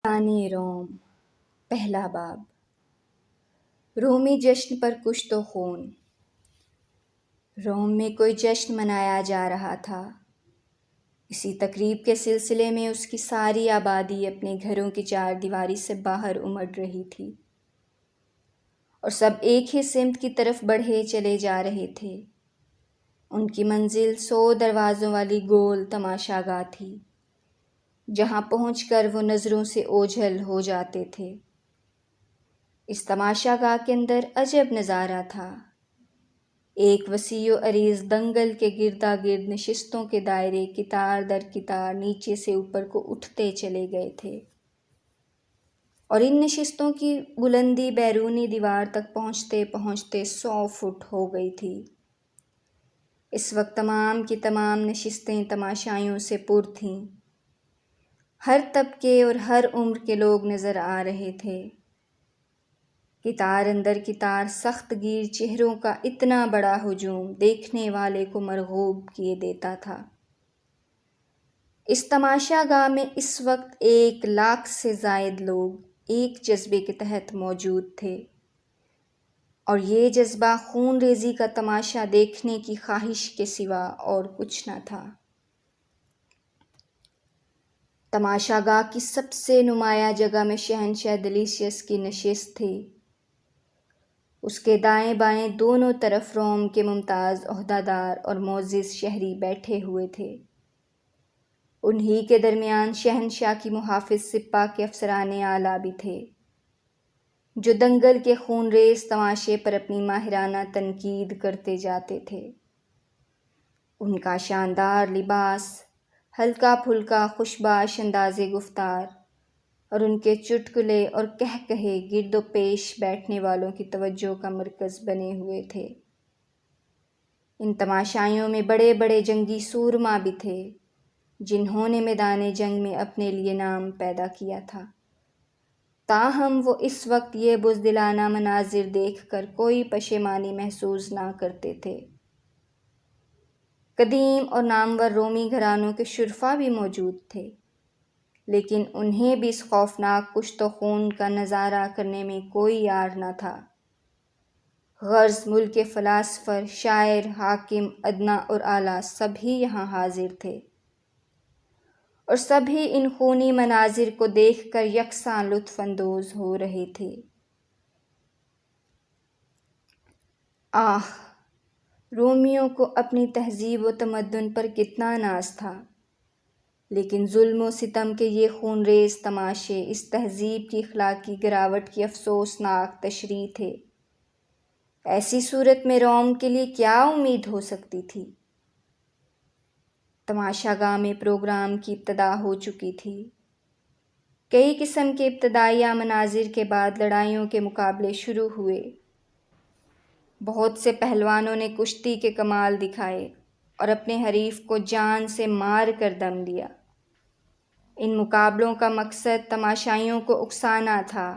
داستان روم پہلا باب۔ رومی جشن پر کچھ تو خون۔ روم میں کوئی جشن منایا جا رہا تھا۔ اسی تقریب کے سلسلے میں اس کی ساری آبادی اپنے گھروں کی چار دیواری سے باہر امڑ رہی تھی اور سب ایک ہی سمت کی طرف بڑھے چلے جا رہے تھے۔ ان کی منزل 100 دروازوں والی گول تماشا گاہ تھی، جہاں پہنچ کر وہ نظروں سے اوجھل ہو جاتے تھے۔ اس تماشا گاہ کے اندر عجب نظارہ تھا۔ ایک وسیع و عریض دنگل کے گردا گرد نشستوں کے دائرے قطار در قطار نیچے سے اوپر کو اٹھتے چلے گئے تھے، اور ان نشستوں کی بلندی بیرونی دیوار تک پہنچتے پہنچتے 100 فٹ ہو گئی تھی۔ اس وقت تمام کی تمام نشستیں تماشائیوں سے پر تھیں۔ ہر طبقے اور ہر عمر کے لوگ نظر آ رہے تھے۔ قطار اندر قطار سخت گیر چہروں کا اتنا بڑا ہجوم دیکھنے والے کو مرغوب کیے دیتا تھا۔ اس تماشا گاہ میں اس وقت 1 لاکھ سے زائد لوگ ایک جذبے کے تحت موجود تھے، اور یہ جذبہ خون ریزی کا تماشا دیکھنے کی خواہش کے سوا اور کچھ نہ تھا۔ تماشا گاہ کی سب سے نمایاں جگہ میں شہنشاہ ڈیلیشیس کی نشست تھی۔ اس کے دائیں بائیں دونوں طرف روم کے ممتاز عہدیدار اور معزز شہری بیٹھے ہوئے تھے۔ انہی کے درمیان شہنشاہ کی محافظ سپاہ کے افسران اعلیٰ بھی تھے، جو دنگل کے خون ریز تماشے پر اپنی ماہرانہ تنقید کرتے جاتے تھے۔ ان کا شاندار لباس، ہلکا پھلکا خوشباش انداز گفتار اور ان کے چٹکلے اور کہے گرد و پیش بیٹھنے والوں کی توجہ کا مرکز بنے ہوئے تھے۔ ان تماشائیوں میں بڑے بڑے جنگی سورما بھی تھے، جنہوں نے میدان جنگ میں اپنے لیے نام پیدا کیا تھا، تاہم وہ اس وقت یہ بزدلانہ مناظر دیکھ کر کوئی پشیمانی محسوس نہ کرتے تھے۔ قدیم اور نامور رومی گھرانوں کے شرفا بھی موجود تھے، لیکن انہیں بھی اس خوفناک کشت و خون کا نظارہ کرنے میں کوئی یار نہ تھا۔ غرض ملک کے فلاسفر، شاعر، حاکم، ادنا اور اعلیٰ سبھی یہاں حاضر تھے، اور سبھی ان خونی مناظر کو دیکھ کر یکساں لطف اندوز ہو رہے تھے۔ رومیوں کو اپنی تہذیب و تمدن پر کتنا ناز تھا، لیکن ظلم و ستم کے یہ خون ریز تماشے اس تہذیب کی اخلاقی گراوٹ کی افسوسناک تشریح تھے۔ ایسی صورت میں روم کے لیے کیا امید ہو سکتی تھی؟ تماشا گاہ میں پروگرام کی ابتدا ہو چکی تھی۔ کئی قسم کے ابتدائیہ مناظر کے بعد لڑائیوں کے مقابلے شروع ہوئے۔ بہت سے پہلوانوں نے کشتی کے کمال دکھائے اور اپنے حریف کو جان سے مار کر دم لیا۔ ان مقابلوں کا مقصد تماشائیوں کو اکسانا تھا،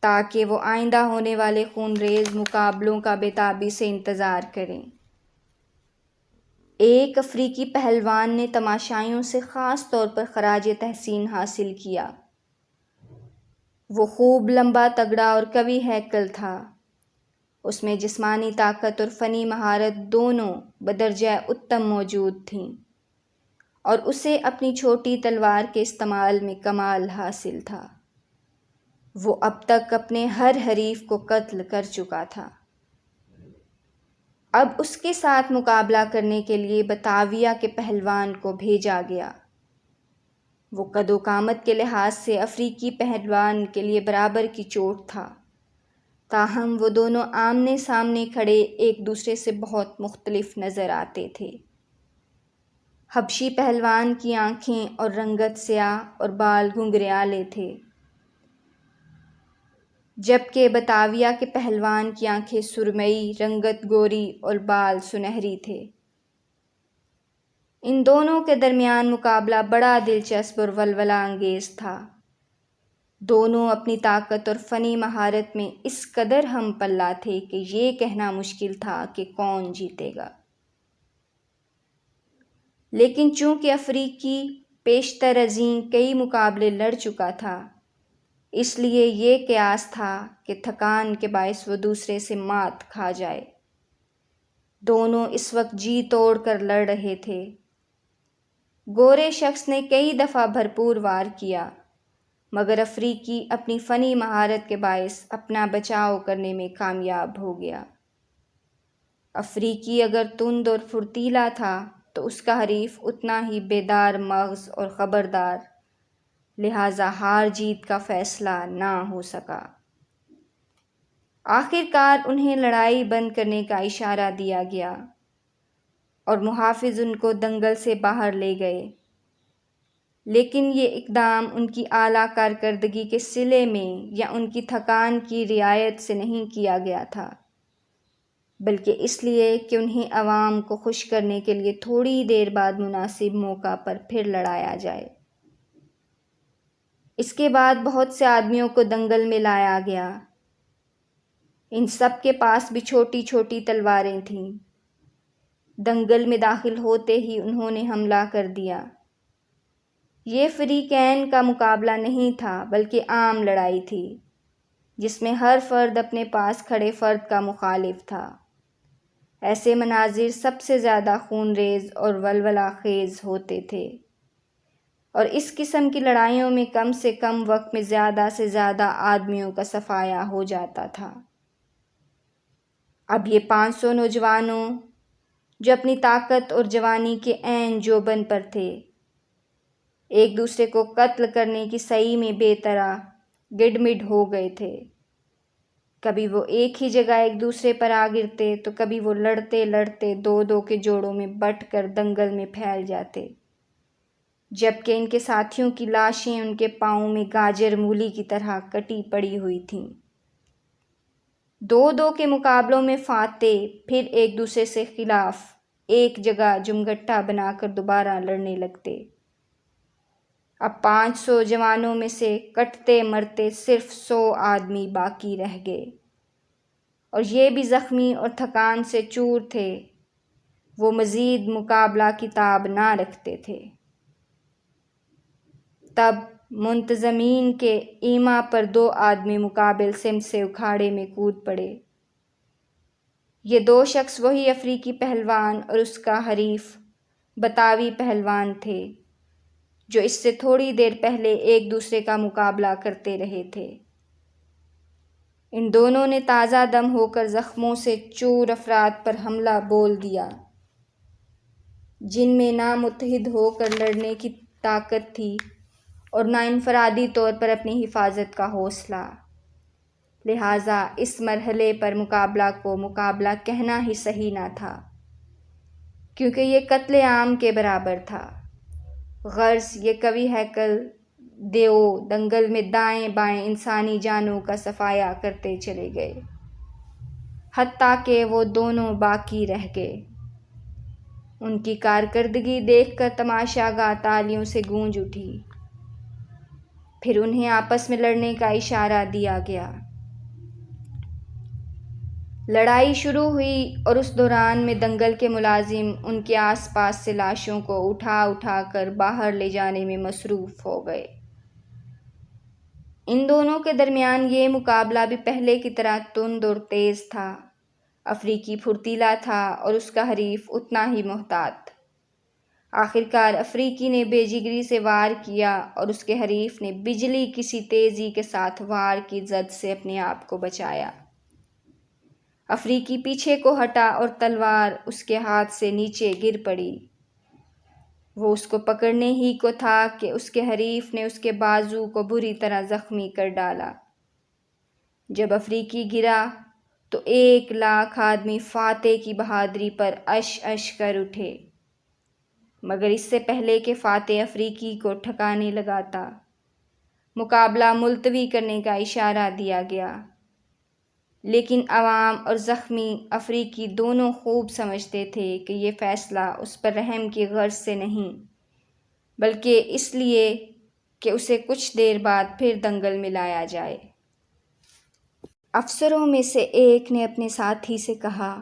تاکہ وہ آئندہ ہونے والے خون ریز مقابلوں کا بے تابی سے انتظار کریں۔ ایک افریقی پہلوان نے تماشائیوں سے خاص طور پر خراج تحسین حاصل کیا۔ وہ خوب لمبا، تگڑا اور قوی ہیکل تھا۔ اس میں جسمانی طاقت اور فنی مہارت دونوں بدرجہ اتم موجود تھیں، اور اسے اپنی چھوٹی تلوار کے استعمال میں کمال حاصل تھا۔ وہ اب تک اپنے ہر حریف کو قتل کر چکا تھا۔ اب اس کے ساتھ مقابلہ کرنے کے لیے بتاویہ کے پہلوان کو بھیجا گیا۔ وہ قد و قامت کے لحاظ سے افریقی پہلوان کے لیے برابر کی چوٹ تھا، تاہم وہ دونوں آمنے سامنے کھڑے ایک دوسرے سے بہت مختلف نظر آتے تھے۔ حبشی پہلوان کی آنکھیں اور رنگت سیاہ اور بال گھنگریالے تھے، جبکہ بتاویہ کے پہلوان کی آنکھیں سرمئی، رنگت گوری اور بال سنہری تھے۔ ان دونوں کے درمیان مقابلہ بڑا دلچسپ اور ولولہ انگیز تھا۔ دونوں اپنی طاقت اور فنی مہارت میں اس قدر ہم پلہ تھے کہ یہ کہنا مشکل تھا کہ کون جیتے گا۔ لیکن چونکہ افریقی پیشتر ازیں کئی مقابلے لڑ چکا تھا، اس لیے یہ قیاس تھا کہ تھکان کے باعث وہ دوسرے سے مات کھا جائے۔ دونوں اس وقت جی توڑ کر لڑ رہے تھے۔ گورے شخص نے کئی دفعہ بھرپور وار کیا، مگر افریقی اپنی فنی مہارت کے باعث اپنا بچاؤ کرنے میں کامیاب ہو گیا۔ افریقی اگر تند اور پھرتیلا تھا تو اس کا حریف اتنا ہی بیدار مغز اور خبردار، لہٰذا ہار جیت کا فیصلہ نہ ہو سکا۔ آخر کار انہیں لڑائی بند کرنے کا اشارہ دیا گیا اور محافظ ان کو دنگل سے باہر لے گئے، لیکن یہ اقدام ان کی اعلیٰ کارکردگی کے صلے میں یا ان کی تھکان کی رعایت سے نہیں کیا گیا تھا، بلکہ اس لیے کہ انہیں عوام کو خوش کرنے کے لیے تھوڑی دیر بعد مناسب موقع پر پھر لڑایا جائے۔ اس کے بعد بہت سے آدمیوں کو دنگل میں لایا گیا۔ ان سب کے پاس بھی چھوٹی چھوٹی تلواریں تھیں۔ دنگل میں داخل ہوتے ہی انہوں نے حملہ کر دیا۔ یہ فریقین کا مقابلہ نہیں تھا بلکہ عام لڑائی تھی، جس میں ہر فرد اپنے پاس کھڑے فرد کا مخالف تھا۔ ایسے مناظر سب سے زیادہ خون ریز اور ولولہ خیز ہوتے تھے، اور اس قسم کی لڑائیوں میں کم سے کم وقت میں زیادہ سے زیادہ آدمیوں کا صفایا ہو جاتا تھا۔ اب یہ 500 نوجوانوں جو اپنی طاقت اور جوانی کے عین جوبن پر تھے، ایک دوسرے کو قتل کرنے کی سعی میں بے طرح گڈمڈ ہو گئے تھے۔ کبھی وہ ایک ہی جگہ ایک دوسرے پر آ گرتے تو کبھی وہ لڑتے لڑتے دو دو کے جوڑوں میں بٹ کر دنگل میں پھیل جاتے، جبکہ ان کے ساتھیوں کی لاشیں ان کے پاؤں میں گاجر مولی کی طرح کٹی پڑی ہوئی تھیں۔ دو دو کے مقابلوں میں فاتح پھر ایک دوسرے سے خلاف ایک جگہ جمگٹا بنا کر دوبارہ لڑنے لگتے۔ اب 500 جوانوں میں سے کٹتے مرتے صرف 100 آدمی باقی رہ گئے، اور یہ بھی زخمی اور تھکان سے چور تھے۔ وہ مزید مقابلہ کی تاب نہ رکھتے تھے۔ تب منتظمین کے ایما پر 2 آدمی مقابل سمت سے اکھاڑے میں کود پڑے۔ یہ 2 شخص وہی افریقی پہلوان اور اس کا حریف بتاوی پہلوان تھے جو اس سے تھوڑی دیر پہلے ایک دوسرے کا مقابلہ کرتے رہے تھے۔ ان دونوں نے تازہ دم ہو کر زخموں سے چور افراد پر حملہ بول دیا، جن میں نہ متحد ہو کر لڑنے کی طاقت تھی اور نہ انفرادی طور پر اپنی حفاظت کا حوصلہ۔ لہٰذا اس مرحلے پر مقابلہ کو مقابلہ کہنا ہی صحیح نہ تھا، کیونکہ یہ قتل عام کے برابر تھا۔ غرض یہ قوی ہیکل دیو دنگل میں دائیں بائیں انسانی جانوں کا صفایا کرتے چلے گئے، حتیٰ کہ وہ دونوں باقی رہ گئے۔ ان کی کارکردگی دیکھ کر تماشا گاہ تالیوں سے گونج اٹھی۔ پھر انہیں آپس میں لڑنے کا اشارہ دیا گیا۔ لڑائی شروع ہوئی اور اس دوران میں دنگل کے ملازم ان کے آس پاس سے لاشوں کو اٹھا اٹھا کر باہر لے جانے میں مصروف ہو گئے۔ ان دونوں کے درمیان یہ مقابلہ بھی پہلے کی طرح تند اور تیز تھا۔ افریقی پھرتیلا تھا اور اس کا حریف اتنا ہی محتاط۔ آخر کار افریقی نے بے جگری سے وار کیا اور اس کے حریف نے بجلی کسی تیزی کے ساتھ وار کی زد سے اپنے آپ کو بچایا۔ افریقی پیچھے کو ہٹا اور تلوار اس کے ہاتھ سے نیچے گر پڑی۔ وہ اس کو پکڑنے ہی کو تھا کہ اس کے حریف نے اس کے بازو کو بری طرح زخمی کر ڈالا۔ جب افریقی گرا تو 1,00,000 آدمی فاتح کی بہادری پر اش اش کر اٹھے، مگر اس سے پہلے کہ فاتح افریقی کو ٹھکانے لگاتا، مقابلہ ملتوی کرنے کا اشارہ دیا گیا۔ لیکن عوام اور زخمی افریقی دونوں خوب سمجھتے تھے کہ یہ فیصلہ اس پر رحم کی غرض سے نہیں، بلکہ اس لیے کہ اسے کچھ دیر بعد پھر دنگل میں لایا جائے۔ افسروں میں سے ایک نے اپنے ساتھی سے کہا،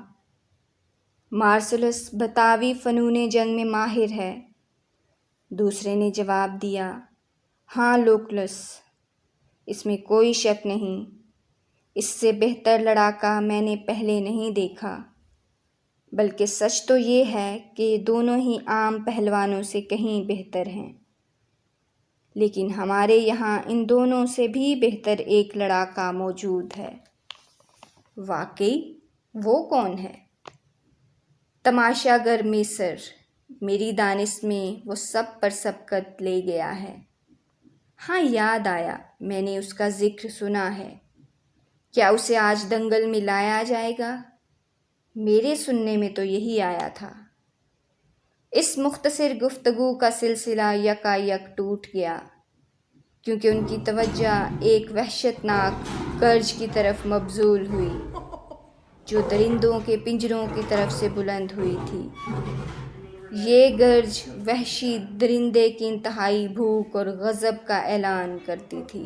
مارسلس بتاوی فنون جنگ میں ماہر ہے، دوسرے نے جواب دیا، ہاں لوکلس، اس میں کوئی شک نہیں، اس سے بہتر لڑاکا میں نے پہلے نہیں دیکھا، بلکہ سچ تو یہ ہے کہ یہ دونوں ہی عام پہلوانوں سے کہیں بہتر ہیں، لیکن ہمارے یہاں ان دونوں سے بھی بہتر ایک لڑاکا موجود ہے۔ واقعی؟ وہ کون ہے؟ تماشا گر میسر، میری دانش میں وہ سب پر سبقت لے گیا ہے۔ ہاں یاد آیا، میں نے اس کا ذکر سنا ہے۔ کیا اسے آج دنگل میں لایا جائے گا؟ میرے سننے میں تو یہی آیا تھا۔ اس مختصر گفتگو کا سلسلہ یکا یک ٹوٹ گیا، کیونکہ ان کی توجہ ایک وحشت ناک گرج کی طرف مبذول ہوئی جو درندوں کے پنجروں کی طرف سے بلند ہوئی تھی۔ یہ گرج وحشی درندے کی انتہائی بھوک اور غضب کا اعلان کرتی تھی۔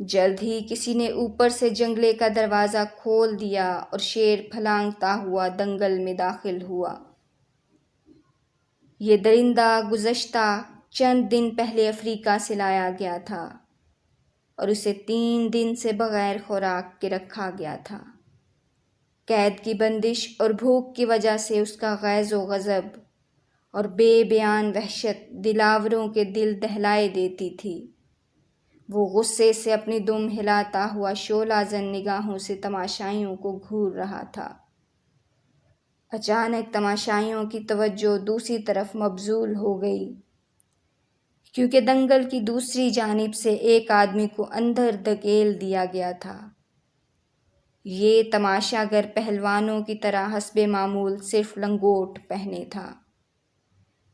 جلد ہی کسی نے اوپر سے جنگلے کا دروازہ کھول دیا اور شیر پھلانگتا ہوا دنگل میں داخل ہوا۔ یہ درندہ گزشتہ چند دن پہلے افریقہ سے لایا گیا تھا اور اسے 3 دن سے بغیر خوراک کے رکھا گیا تھا۔ قید کی بندش اور بھوک کی وجہ سے اس کا غیظ و غضب اور بے بیان وحشت دلاوروں کے دل دہلائے دیتی تھی۔ وہ غصے سے اپنی دم ہلاتا ہوا شعلہ زن نگاہوں سے تماشائیوں کو گھور رہا تھا۔ اچانک تماشائیوں کی توجہ دوسری طرف مبذول ہو گئی، کیونکہ دنگل کی دوسری جانب سے ایک آدمی کو اندر دھکیل دیا گیا تھا۔ یہ تماشا گر پہلوانوں کی طرح حسب معمول صرف لنگوٹ پہنے تھا۔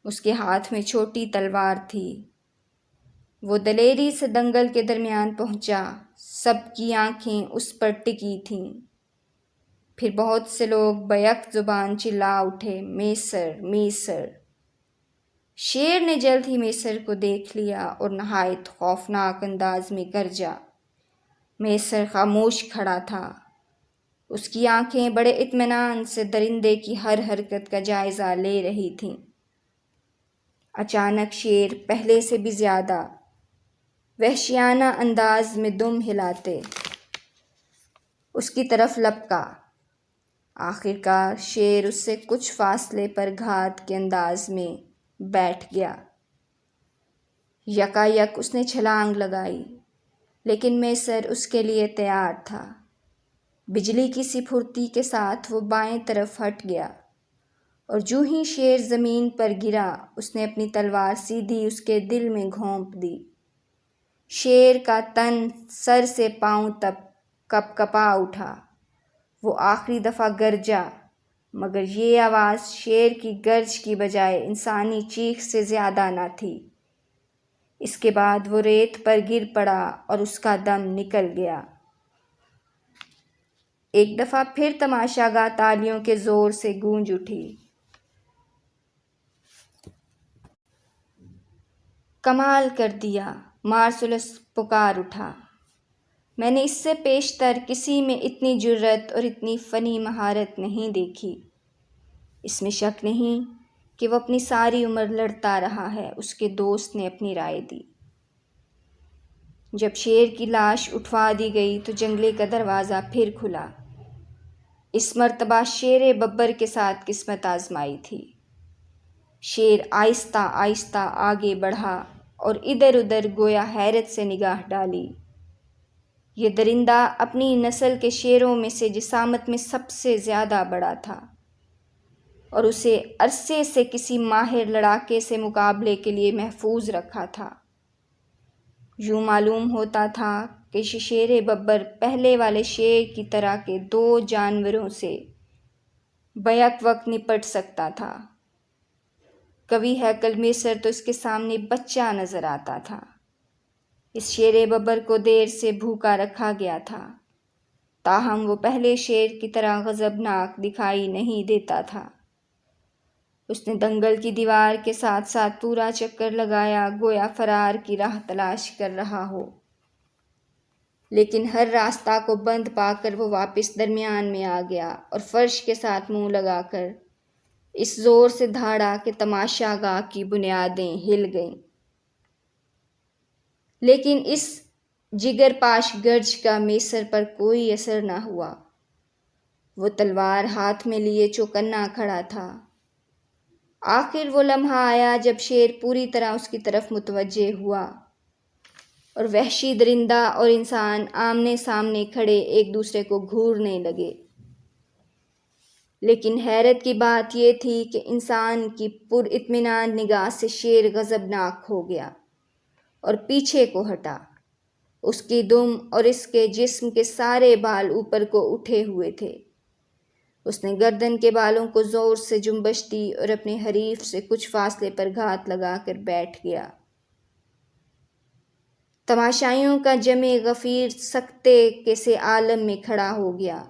اس کے ہاتھ میں چھوٹی تلوار تھی۔ وہ دلیری سے دنگل کے درمیان پہنچا، سب کی آنکھیں اس پر ٹکی تھیں۔ پھر بہت سے لوگ بیک زبان چلا اٹھے، میسر میسر۔ شیر نے جلد ہی میسر کو دیکھ لیا اور نہایت خوفناک انداز میں گرجا۔ میسر خاموش کھڑا تھا، اس کی آنکھیں بڑے اطمینان سے درندے کی ہر حرکت کا جائزہ لے رہی تھیں۔ اچانک شیر پہلے سے بھی زیادہ وحشیانہ انداز میں دم ہلاتے اس کی طرف لپکا۔ آخرکار شیر اس سے کچھ فاصلے پر گھات کے انداز میں بیٹھ گیا۔ یکا یک اس نے چھلانگ لگائی، لیکن میسر اس کے لیے تیار تھا۔ بجلی کی سی پھرتی کے ساتھ وہ بائیں طرف ہٹ گیا اور جو ہی شیر زمین پر گرا، اس نے اپنی تلوار سیدھی اس کے دل میں گھونپ دی۔ شیر کا تن سر سے پاؤں تک کپ کپا اٹھا۔ وہ آخری دفعہ گرجا، مگر یہ آواز شیر کی گرج کی بجائے انسانی چیخ سے زیادہ نہ تھی۔ اس کے بعد وہ ریت پر گر پڑا اور اس کا دم نکل گیا۔ ایک دفعہ پھر تماشا گاہ تالیوں کے زور سے گونج اٹھی۔ کمال کر دیا، مارسلس پکار اٹھا۔ میں نے اس سے پیشتر کسی میں اتنی جرأت اور اتنی فنی مہارت نہیں دیکھی۔ اس میں شک نہیں کہ وہ اپنی ساری عمر لڑتا رہا ہے، اس کے دوست نے اپنی رائے دی۔ جب شیر کی لاش اٹھوا دی گئی تو جنگلے کا دروازہ پھر کھلا۔ اس مرتبہ شیر ببر کے ساتھ قسمت آزمائی تھی۔ شیر آہستہ آہستہ آگے بڑھا اور ادھر ادھر گویا حیرت سے نگاہ ڈالی۔ یہ درندہ اپنی نسل کے شیروں میں سے جسامت میں سب سے زیادہ بڑا تھا اور اسے عرصے سے کسی ماہر لڑاکے سے مقابلے کے لیے محفوظ رکھا تھا۔ یوں معلوم ہوتا تھا کہ شیر ببر پہلے والے شیر کی طرح کے 2 جانوروں سے بیک وقت نپٹ سکتا تھا۔ قوی ہیکل میسر تو اس کے سامنے بچہ نظر آتا تھا۔ اس شیر ببر کو دیر سے بھوکا رکھا گیا تھا، تاہم وہ پہلے شیر کی طرح غضبناک دکھائی نہیں دیتا تھا۔ اس نے دنگل کی دیوار کے ساتھ ساتھ پورا چکر لگایا، گویا فرار کی راہ تلاش کر رہا ہو، لیکن ہر راستہ کو بند پا کر وہ واپس درمیان میں آ گیا اور فرش کے ساتھ منہ لگا کر اس زور سے دھاڑا کہ تماشا گاہ کی بنیادیں ہل گئیں، لیکن اس جگر پاش گرج کا میسر پر کوئی اثر نہ ہوا۔ وہ تلوار ہاتھ میں لیے چوکنا کھڑا تھا۔ آخر وہ لمحہ آیا جب شیر پوری طرح اس کی طرف متوجہ ہوا اور وحشی درندہ اور انسان آمنے سامنے کھڑے ایک دوسرے کو گھورنے لگے۔ لیکن حیرت کی بات یہ تھی کہ انسان کی پر اطمینان نگاہ سے شیر غضبناک ہو گیا اور پیچھے کو ہٹا۔ اس کی دم اور اس کے جسم کے سارے بال اوپر کو اٹھے ہوئے تھے۔ اس نے گردن کے بالوں کو زور سے جنبش دی اور اپنے حریف سے کچھ فاصلے پر گھات لگا کر بیٹھ گیا۔ تماشائیوں کا جمع غفیر سکتے کے سے عالم میں کھڑا ہو گیا،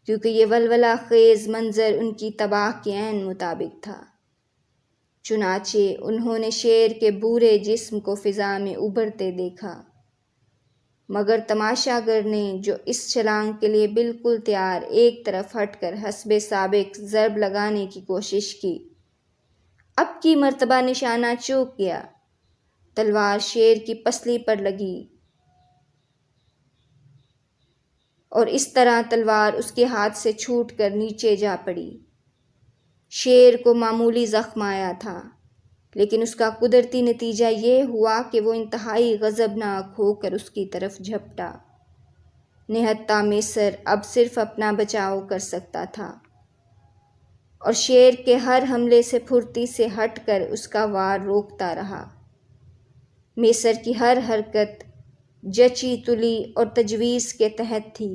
کیونکہ یہ ولولہ خیز منظر ان کی تباہ کے عین مطابق تھا۔ چنانچہ انہوں نے شیر کے بورے جسم کو فضا میں ابھرتے دیکھا، مگر تماشا گر نے جو اس چھلانگ کے لیے بالکل تیار ایک طرف ہٹ کر حسب سابق ضرب لگانے کی کوشش کی، اب کی مرتبہ نشانہ چوک گیا۔ تلوار شیر کی پسلی پر لگی اور اس طرح تلوار اس کے ہاتھ سے چھوٹ کر نیچے جا پڑی۔ شیر کو معمولی زخم آیا تھا، لیکن اس کا قدرتی نتیجہ یہ ہوا کہ وہ انتہائی غضبناک ہو کر اس کی طرف جھپٹا۔ نہتہ میسر اب صرف اپنا بچاؤ کر سکتا تھا اور شیر کے ہر حملے سے پھرتی سے ہٹ کر اس کا وار روکتا رہا۔ میسر کی ہر حرکت جچی تلی اور تجویز کے تحت تھی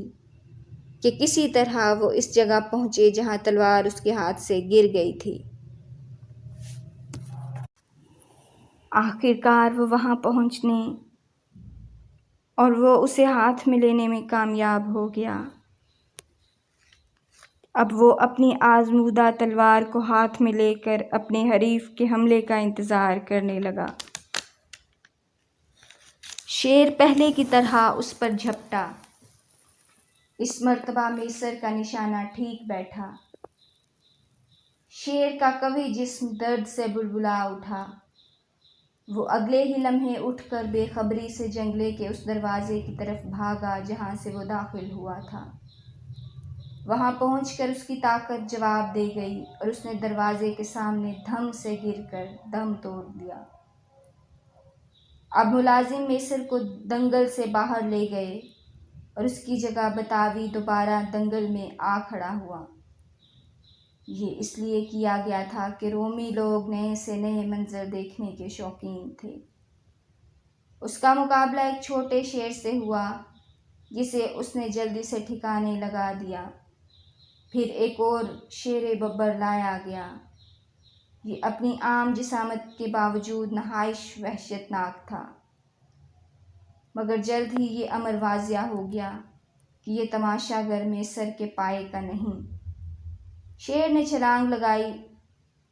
کہ کسی طرح وہ اس جگہ پہنچے جہاں تلوار اس کے ہاتھ سے گر گئی تھی۔ آخرکار وہ وہاں پہنچنے اور وہ اسے ہاتھ میں لینے میں کامیاب ہو گیا۔ اب وہ اپنی آزمودہ تلوار کو ہاتھ میں لے کر اپنے حریف کے حملے کا انتظار کرنے لگا۔ شیر پہلے کی طرح اس پر جھپٹا۔ اس مرتبہ میسر کا نشانہ ٹھیک بیٹھا۔ شیر کا قوی جسم درد سے بلبلا اٹھا۔ وہ اگلے ہی لمحے اٹھ کر بے خبری سے جنگلے کے اس دروازے کی طرف بھاگا جہاں سے وہ داخل ہوا تھا۔ وہاں پہنچ کر اس کی طاقت جواب دے گئی اور اس نے دروازے کے سامنے دھم سے گر کر دم توڑ دیا۔ اب ملازم میسر کو دنگل سے باہر لے گئے اور اس کی جگہ بتاوی دوبارہ دنگل میں آ کھڑا ہوا۔ یہ اس لیے کیا گیا تھا کہ رومی لوگ نئے سے نئے منظر دیکھنے کے شوقین تھے۔ اس کا مقابلہ ایک چھوٹے شیر سے ہوا جسے اس نے جلدی سے ٹھکانے لگا دیا۔ پھر ایک اور شیر ببر لایا گیا۔ یہ اپنی عام جسامت کے باوجود نہایت وحشتناک تھا، مگر جلد ہی یہ امر واضح ہو گیا کہ یہ تماشا گر میسر کے پائے کا نہیں۔ شیر نے چھلانگ لگائی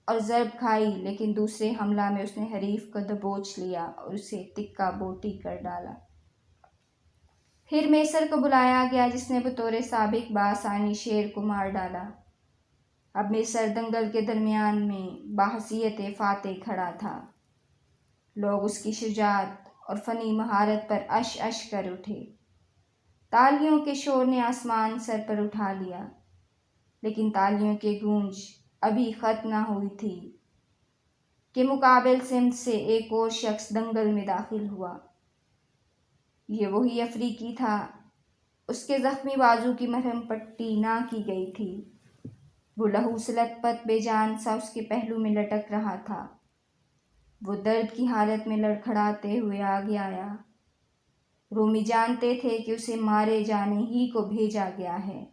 اور ضرب کھائی، لیکن دوسرے حملہ میں اس نے حریف کو دبوچ لیا اور اسے تکہ بوٹی کر ڈالا۔ پھر میسر کو بلایا گیا جس نے بطور سابق بآسانی شیر کو مار ڈالا۔ اب میسر دنگل کے درمیان میں بحیثیت فاتح کھڑا تھا۔ لوگ اس کی شجاعت اور فنی مہارت پر اش اش کر اٹھے۔ تالیوں کے شور نے آسمان سر پر اٹھا لیا، لیکن تالیوں کی گونج ابھی ختم نہ ہوئی تھی کہ مقابل سمت سے ایک اور شخص دنگل میں داخل ہوا۔ یہ وہی افریقی تھا۔ اس کے زخمی بازو کی مرہم پٹی نہ کی گئی تھی۔ وہ لہو سے لت پت بے جان سا اس کے پہلو میں لٹک رہا تھا۔ وہ درد کی حالت میں لڑکھڑاتے ہوئے آگے آیا۔ رومی جانتے تھے کہ اسے مارے جانے ہی کو بھیجا گیا ہے،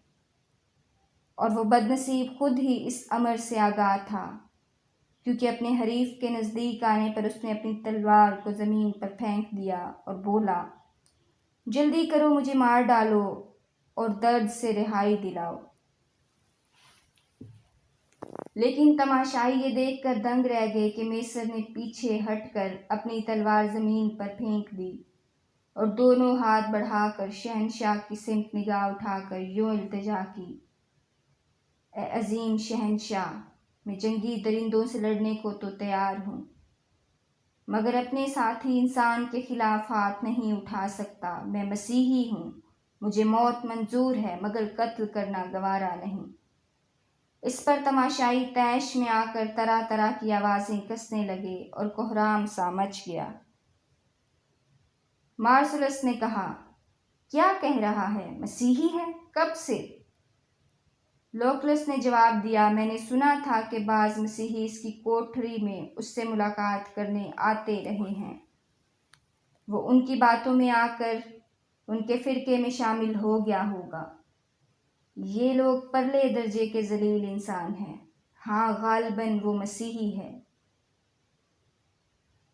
اور وہ بدنصیب خود ہی اس امر سے آگاہ تھا، کیونکہ اپنے حریف کے نزدیک آنے پر اس نے اپنی تلوار کو زمین پر پھینک دیا اور بولا، جلدی کرو، مجھے مار ڈالو اور درد سے رہائی دلاؤ۔ لیکن تماشائی یہ دیکھ کر دنگ رہ گئے کہ میسر نے پیچھے ہٹ کر اپنی تلوار زمین پر پھینک دی اور دونوں ہاتھ بڑھا کر شہنشاہ کی سمت نگاہ اٹھا کر یوں التجا کی، اے عظیم شہنشاہ! میں جنگی درندوں سے لڑنے کو تو تیار ہوں، مگر اپنے ساتھی انسان کے خلاف ہاتھ نہیں اٹھا سکتا۔ میں مسیحی ہوں، مجھے موت منظور ہے مگر قتل کرنا گوارا نہیں۔ اس پر تماشائی طیش میں آ کر طرح طرح کی آوازیں کسنے لگے اور کوہرام سا مچ گیا۔ مارسلس نے کہا، کیا کہہ رہا ہے؟ مسیحی ہے؟ کب سے؟ لوکلس نے جواب دیا، میں نے سنا تھا کہ بعض مسیحی اس کی کوٹھری میں اس سے ملاقات کرنے آتے رہے ہیں۔ وہ ان کی باتوں میں آ کر ان کے فرقے میں شامل ہو گیا ہوگا۔ یہ لوگ پرلے درجے کے ذلیل انسان ہیں۔ ہاں، غالباً وہ مسیحی ہے۔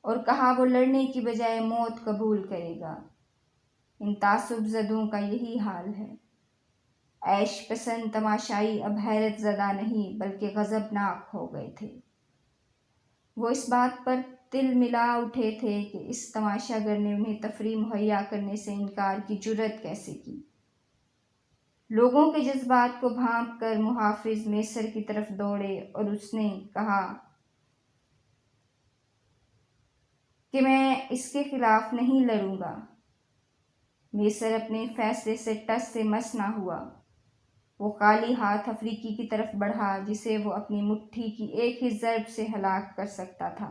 اور کہا وہ لڑنے کی بجائے موت قبول کرے گا۔ ان تعصب زدوں کا یہی حال ہے۔ عیش پسند تماشائی اب حیرت زدہ نہیں بلکہ غضبناک ہو گئے تھے۔ وہ اس بات پر تل ملا اٹھے تھے کہ اس تماشا گر نے انہیں تفریح مہیا کرنے سے انکار کی جرأت کیسے کی۔ لوگوں کے جذبات کو بھانپ کر محافظ میسر کی طرف دوڑے اور اس نے کہا کہ میں اس کے خلاف نہیں لڑوں گا۔ میسر اپنے فیصلے سے ٹس سے مس نہ ہوا۔ وہ خالی ہاتھ افریقی کی طرف بڑھا جسے وہ اپنی مٹھی کی ایک ہی ضرب سے ہلاک کر سکتا تھا۔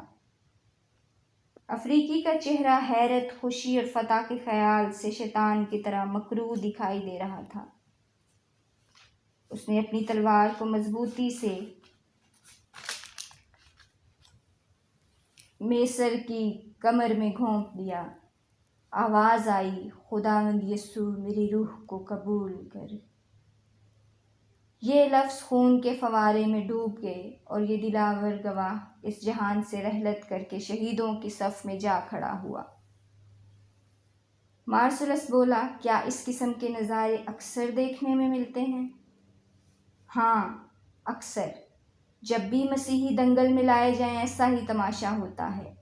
افریقی کا چہرہ حیرت، خوشی اور فتح کے خیال سے شیطان کی طرح مکروہ دکھائی دے رہا تھا۔ اس نے اپنی تلوار کو مضبوطی سے میسر کی کمر میں گھونپ دیا۔ آواز آئی، خداوند یسوع میری روح کو قبول کر۔ یہ لفظ خون کے فوارے میں ڈوب گئے اور یہ دلاور گواہ اس جہان سے رحلت کر کے شہیدوں کی صف میں جا کھڑا ہوا۔ مارسلس بولا، کیا اس قسم کے نظارے اکثر دیکھنے میں ملتے ہیں؟ ہاں، اکثر۔ جب بھی مسیحی دنگل میں لائے جائیں ایسا ہی تماشا ہوتا ہے۔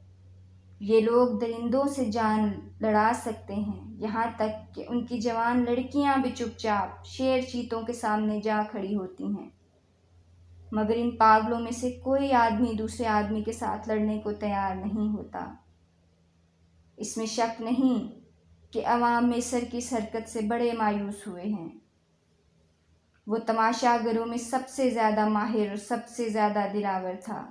یہ لوگ درندوں سے جان لڑا سکتے ہیں، یہاں تک کہ ان کی جوان لڑکیاں بھی چپ چاپ شیر چیتوں کے سامنے جا کھڑی ہوتی ہیں، مگر ان پاگلوں میں سے کوئی آدمی دوسرے آدمی کے ساتھ لڑنے کو تیار نہیں ہوتا۔ اس میں شک نہیں کہ عوام میسر کی اس حرکت سے بڑے مایوس ہوئے ہیں۔ وہ تماشا گروں میں سب سے زیادہ ماہر اور سب سے زیادہ دلاور تھا۔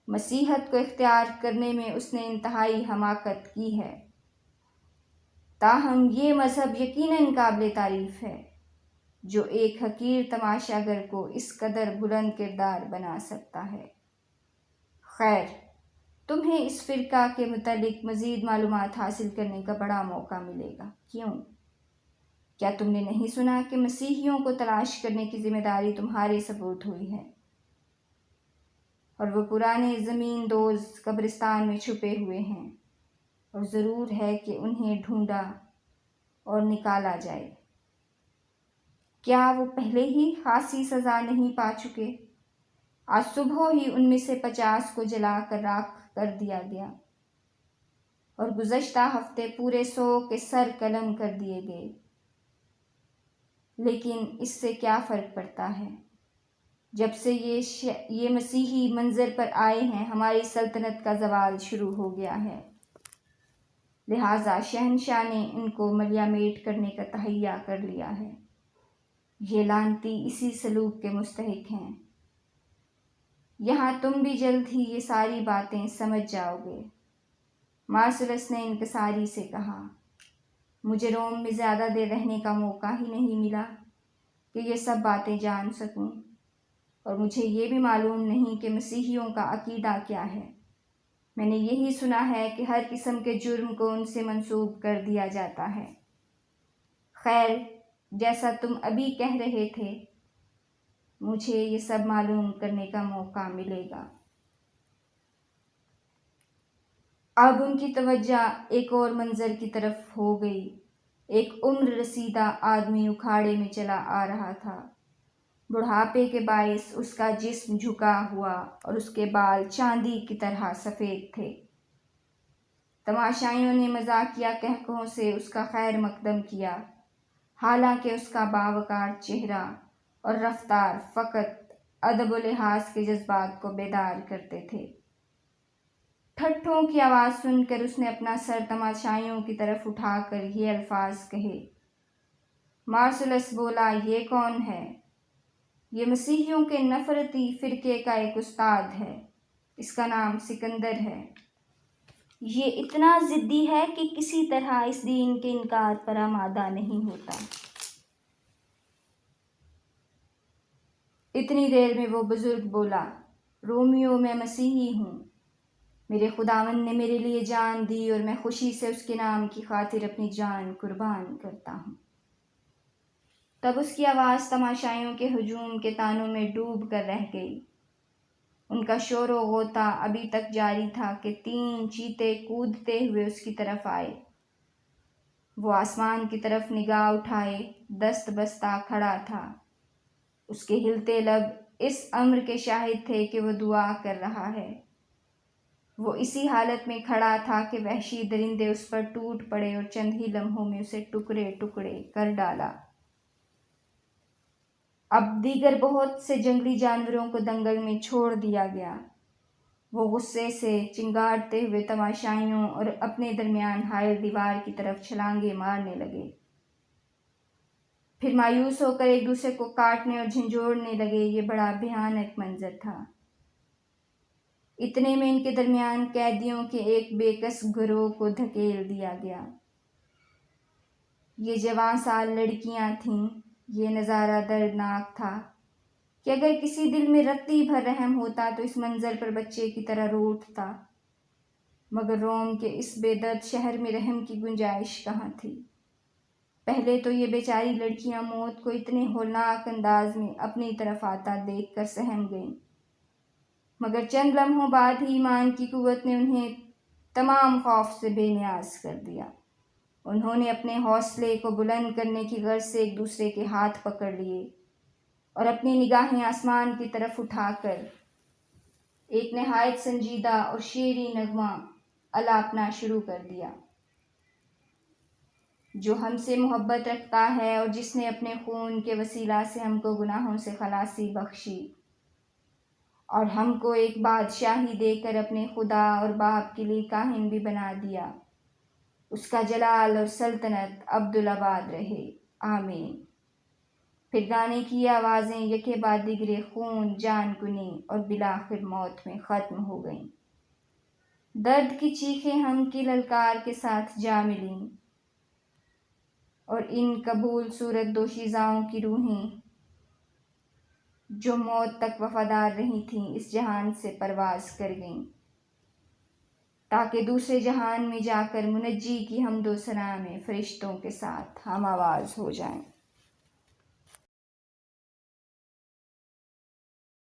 مسیحیت کو اختیار کرنے میں اس نے انتہائی حماقت کی ہے، تاہم یہ مذہب یقیناً قابل تعریف ہے جو ایک حقیر تماشا گر کو اس قدر بلند کردار بنا سکتا ہے۔ خیر، تمہیں اس فرقہ کے متعلق مزید معلومات حاصل کرنے کا بڑا موقع ملے گا۔ کیوں؟ کیا تم نے نہیں سنا کہ مسیحیوں کو تلاش کرنے کی ذمہ داری تمہارے سپرد ہوئی ہے، اور وہ پرانے زمین دوز قبرستان میں چھپے ہوئے ہیں، اور ضرور ہے کہ انہیں ڈھونڈا اور نکالا جائے۔ کیا وہ پہلے ہی خاصی سزا نہیں پا چکے؟ آج صبح ہی ان میں سے 50 کو جلا کر راکھ کر دیا گیا، اور گزشتہ ہفتے پورے 100 کے سر قلم کر دیے گئے۔ لیکن اس سے کیا فرق پڑتا ہے؟ جب سے یہ مسیحی منظر پر آئے ہیں ہماری سلطنت کا زوال شروع ہو گیا ہے، لہٰذا شہنشاہ نے ان کو ملیا میٹ کرنے کا تہیہ کر لیا ہے۔ یہ لعنتی اسی سلوک کے مستحق ہیں۔ یہاں تم بھی جلد ہی یہ ساری باتیں سمجھ جاؤ گے۔ مارسلس نے انکساری سے کہا، مجھے روم میں زیادہ دیر رہنے کا موقع ہی نہیں ملا کہ یہ سب باتیں جان سکوں، اور مجھے یہ بھی معلوم نہیں کہ مسیحیوں کا عقیدہ کیا ہے۔ میں نے یہی سنا ہے کہ ہر قسم کے جرم کو ان سے منسوب کر دیا جاتا ہے۔ خیر، جیسا تم ابھی کہہ رہے تھے، مجھے یہ سب معلوم کرنے کا موقع ملے گا۔ اب ان کی توجہ ایک اور منظر کی طرف ہو گئی۔ ایک عمر رسیدہ آدمی اکھاڑے میں چلا آ رہا تھا۔ بڑھاپے کے باعث اس کا جسم جھکا ہوا اور اس کے بال چاندی کی طرح سفید تھے۔ تماشائیوں نے مزاحیہ قہقہوں سے اس کا خیر مقدم کیا، حالانکہ اس کا باوقار چہرہ اور رفتار فقط ادب و لحاظ کے جذبات کو بیدار کرتے تھے۔ ٹھٹھوں کی آواز سن کر اس نے اپنا سر تماشائیوں کی طرف اٹھا کر یہ الفاظ کہے۔ مارسلس بولا، یہ کون ہے؟ یہ مسیحیوں کے نفرتی فرقے کا ایک استاد ہے، اس کا نام سکندر ہے۔ یہ اتنا ضدی ہے کہ کسی طرح اس دین کے انکار پر آمادہ نہیں ہوتا۔ اتنی دیر میں وہ بزرگ بولا، رومیو، میں مسیحی ہوں، میرے خداوند نے میرے لیے جان دی اور میں خوشی سے اس کے نام کی خاطر اپنی جان قربان کرتا ہوں۔ تب اس کی آواز تماشائیوں کے ہجوم کے تانوں میں ڈوب کر رہ گئی۔ ان کا شور و غوطہ ابھی تک جاری تھا کہ 3 چیتے کودتے ہوئے اس کی طرف آئے۔ وہ آسمان کی طرف نگاہ اٹھائے دست بستہ کھڑا تھا۔ اس کے ہلتے لب اس امر کے شاہد تھے کہ وہ دعا کر رہا ہے۔ وہ اسی حالت میں کھڑا تھا کہ وحشی درندے اس پر ٹوٹ پڑے اور چند ہی لمحوں میں اسے ٹکڑے ٹکڑے کر ڈالا۔ اب دیگر بہت سے جنگلی جانوروں کو دنگل میں چھوڑ دیا گیا۔ وہ غصے سے چنگاڑتے ہوئے تماشائیوں اور اپنے درمیان حائل دیوار کی طرف چھلانگیں مارنے لگے۔ پھر مایوس ہو کر ایک دوسرے کو کاٹنے اور جھنجھوڑنے لگے۔ یہ بڑا بھیانک منظر تھا۔ اتنے میں ان کے درمیان قیدیوں کے ایک بے کس گروہ کو دھکیل دیا گیا۔ یہ جوان سال لڑکیاں تھیں۔ یہ نظارہ دردناک تھا کہ اگر کسی دل میں رتی بھر رحم ہوتا تو اس منظر پر بچے کی طرح رو اٹھتا، مگر روم کے اس بے درد شہر میں رحم کی گنجائش کہاں تھی۔ پہلے تو یہ بیچاری لڑکیاں موت کو اتنے ہولناک انداز میں اپنی طرف آتا دیکھ کر سہم گئیں، مگر چند لمحوں بعد ہی ایمان کی قوت نے انہیں تمام خوف سے بے نیاز کر دیا۔ انہوں نے اپنے حوصلے کو بلند کرنے کی غرض سے ایک دوسرے کے ہاتھ پکڑ لیے اور اپنی نگاہیں آسمان کی طرف اٹھا کر ایک نہایت سنجیدہ اور شعری نغمہ الاپنا شروع کر دیا۔ جو ہم سے محبت رکھتا ہے اور جس نے اپنے خون کے وسیلہ سے ہم کو گناہوں سے خلاصی بخشی اور ہم کو ایک بادشاہی دے کر اپنے خدا اور باپ کے لیے کاہن بھی بنا دیا، اس کا جلال اور سلطنت ابدالآباد رہے، آمین۔ پھر گانے کی یہ آوازیں یکے بعد دیگرے خون، جان کنی اور بالآخر موت میں ختم ہو گئیں۔ درد کی چیخیں ہم کی للکار کے ساتھ جا ملیں اور ان قبول صورت دوشیزاؤں کی روحیں جو موت تک وفادار رہی تھیں اس جہان سے پرواز کر گئیں، تاکہ دوسرے جہان میں جا کر منجی کی حمد و ثنا میں فرشتوں کے ساتھ ہم آواز ہو جائیں۔